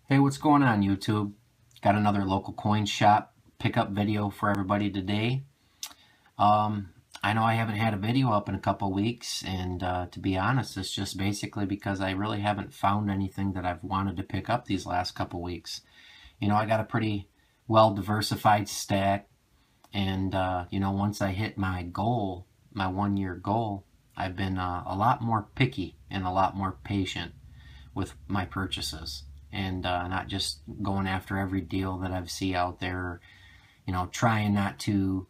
Hey, what's going on, YouTube? Got another local coin shop pickup video for everybody today. I know I haven't had a video up in a couple weeks, and to be honest, it's just basically because I really haven't found anything that I've wanted to pick up these last couple weeks. I got a pretty well diversified stack, and once I hit my goal, my 1 year goal, I've been a lot more picky and a lot more patient with my purchases, and not just going after every deal that I see out there. Trying not to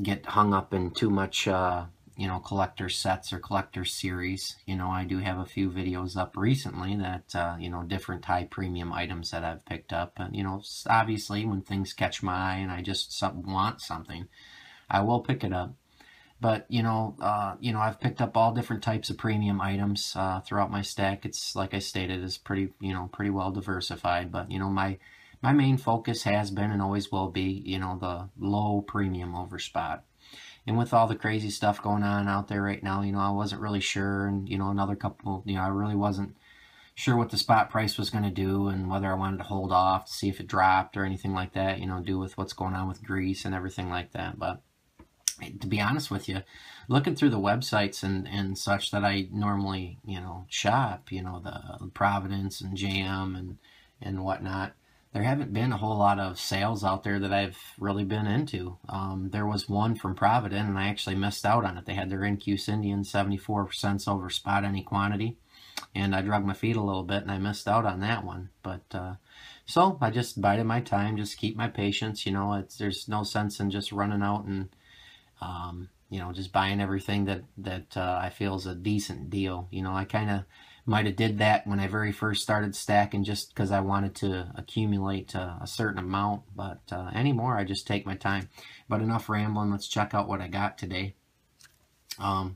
get hung up in too much collector sets or collector series. I do have a few videos up recently that different high premium items that I've picked up, and obviously when things catch my eye and I just want something, I will pick it up. But I've picked up all different types of premium items throughout my stack. It's, like I stated, is pretty pretty well diversified. But my main focus has been and always will be the low premium over spot. And with all the crazy stuff going on out there right now, I wasn't really sure, and another couple, I really wasn't sure what the spot price was going to do and whether I wanted to hold off to see if it dropped or anything like that. Do with what's going on with Greece and everything like that. But to be honest with you, looking through the websites and such that I normally, shop, the Providence and JM and whatnot, there haven't been a whole lot of sales out there that I've really been into. There was one from Providence, and I actually missed out on it. They had their NQS Indian 74 cents over spot any quantity, and I drug my feet a little bit, and I missed out on that one. But so I just bided my time, just keep my patience. There's no sense in just running out and just buying everything that I feel is a decent deal. I kind of might have did that when I very first started stacking, just because I wanted to accumulate a certain amount. But anymore, I just take my time. But enough rambling. Let's check out what I got today. The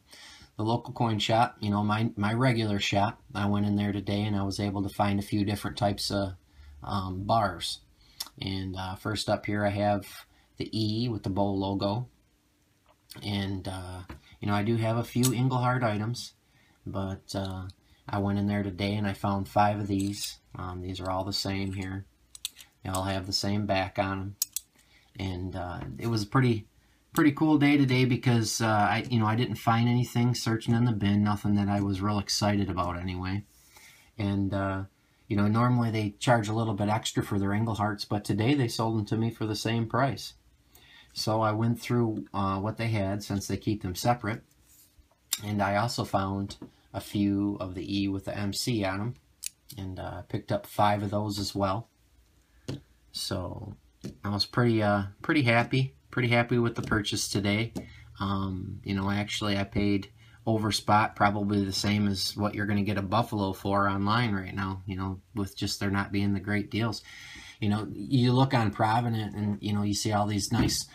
local coin shop, my regular shop, I went in there today and I was able to find a few different types of bars. And first up here I have the E with the bow logo. And I do have a few Engelhard items, but I went in there today and I found 5 of these. These are all the same here. They all have the same back on them, and it was a pretty cool day today because I didn't find anything searching in the bin, nothing that I was real excited about anyway. And normally they charge a little bit extra for their Engelhards, but today they sold them to me for the same price. So I went through what they had, since they keep them separate, and I also found a few of the E with the MC on them, and picked up 5 of those as well. So I was pretty happy with the purchase today. Actually I paid over spot, probably the same as what you're going to get a Buffalo for online right now, with just there not being the great deals. You look on Provident and, you see all these nice,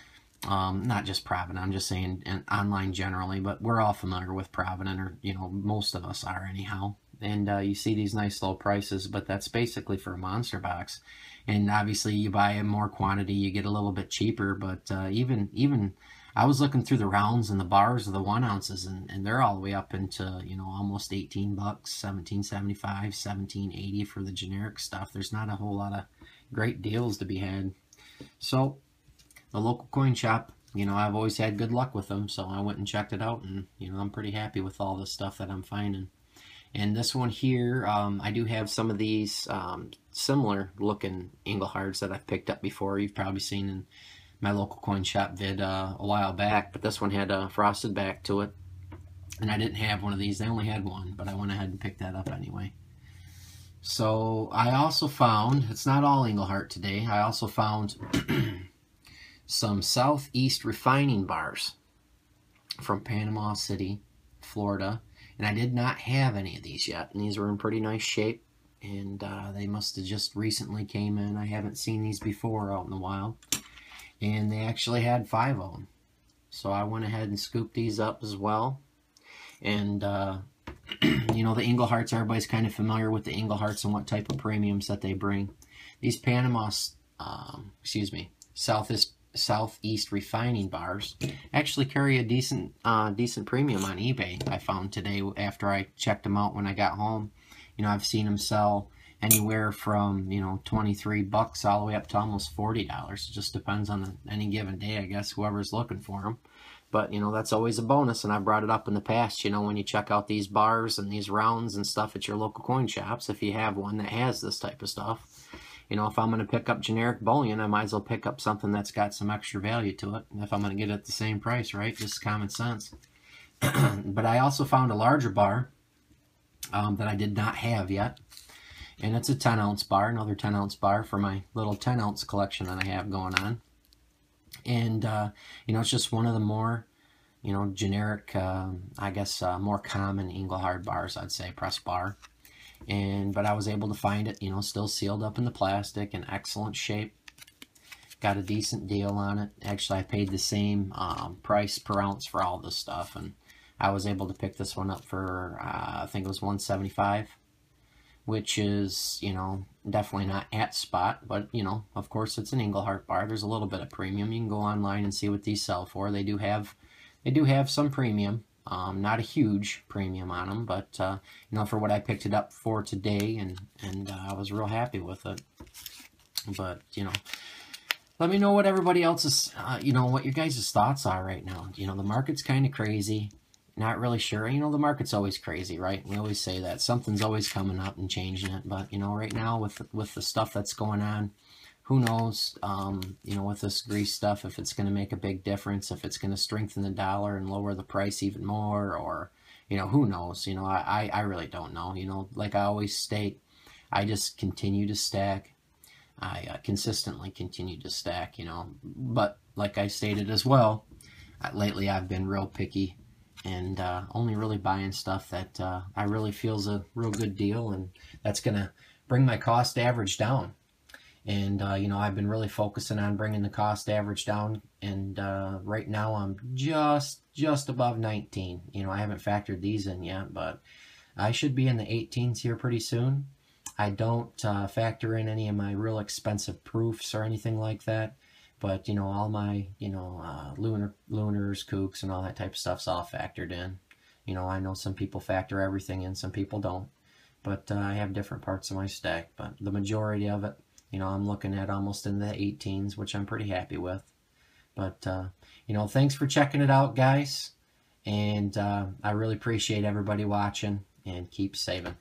not just Provident, I'm just saying online generally, but we're all familiar with Provident, or, most of us are anyhow. And you see these nice low prices, but that's basically for a monster box. And obviously you buy more quantity, you get a little bit cheaper, but even I was looking through the rounds and the bars of the 1 ounces, and they're all the way up into, almost 18 bucks, 17.75, 17.80 for the generic stuff. There's not a whole lot of great deals to be had. So the local coin shop, I've always had good luck with them, so I went and checked it out, and I'm pretty happy with all the stuff that I'm finding. And this one here, I do have some of these similar looking Engelhards that I've picked up before. You've probably seen in my local coin shop vid a while back, but this one had a frosted back to it, and I didn't have one of these. They only had one, but I went ahead and picked that up anyway. So I also found, it's not all Engelhard today, I also found some Southeast refining bars from Panama City, Florida, and I did not have any of these yet, and these were in pretty nice shape, and they must have just recently came in. I haven't seen these before out in the wild, and they actually had 5 of them, so I went ahead and scooped these up as well. And the Engelhards, everybody's kind of familiar with the Engelhards and what type of premiums that they bring. These Panama, Southeast refining bars actually carry a decent premium on eBay. I found today after I checked them out when I got home. I've seen them sell anywhere from, you know, 23 bucks all the way up to almost $40. It just depends on any given day, I guess, whoever's looking for them. But, you know, that's always a bonus, and I brought it up in the past, you know, when you check out these bars and these rounds and stuff at your local coin shops, if you have one that has this type of stuff. You know, if I'm going to pick up generic bullion, I might as well pick up something that's got some extra value to it. If I'm going to get it at the same price, right? Just common sense. But I also found a larger bar that I did not have yet. And it's a 10-ounce bar, another 10-ounce bar for my little 10-ounce collection that I have going on. And, you know, it's just one of the more, you know, generic, I guess, more common Engelhard bars, I'd say, press bar. But I was able to find it, you know, still sealed up in the plastic, in excellent shape. Got a decent deal on it. Actually, I paid the same price per ounce for all this stuff, and I was able to pick this one up for, I think it was $175, which is, you know, definitely not at spot, but, you know, of course it's an Engelhard bar. There's a little bit of premium. You can go online and see what these sell for. They do have some premium. Not a huge premium on them, but, you know, for what I picked it up for today, and I was real happy with it. But, you know, let me know what everybody else's, you know, what your guys' thoughts are right now. You know, the market's kind of crazy. Not really sure. You know, the market's always crazy, right? We always say that. Something's always coming up and changing it. But, you know, right now with the stuff that's going on, who knows, you know, with this Greece stuff, if it's going to make a big difference, if it's going to strengthen the dollar and lower the price even more, or, you know, who knows? You know, I really don't know. You know, like I always state, I just continue to stack. I consistently continue to stack, you know. But like I stated as well, lately I've been real picky and only really buying stuff that I really feel is a real good deal, and that's going to bring my cost average down. And, you know, I've been really focusing on bringing the cost average down, and right now I'm just above 19. You know, I haven't factored these in yet, but I should be in the 18s here pretty soon. I don't factor in any of my real expensive proofs or anything like that. But, you know, all my, you know, lunars, kooks, and all that type of stuff's all factored in. You know, I know some people factor everything in, some people don't. But I have different parts of my stack. But the majority of it, you know, I'm looking at almost in the 18s, which I'm pretty happy with. But, you know, thanks for checking it out, guys. And I really appreciate everybody watching, and keep saving.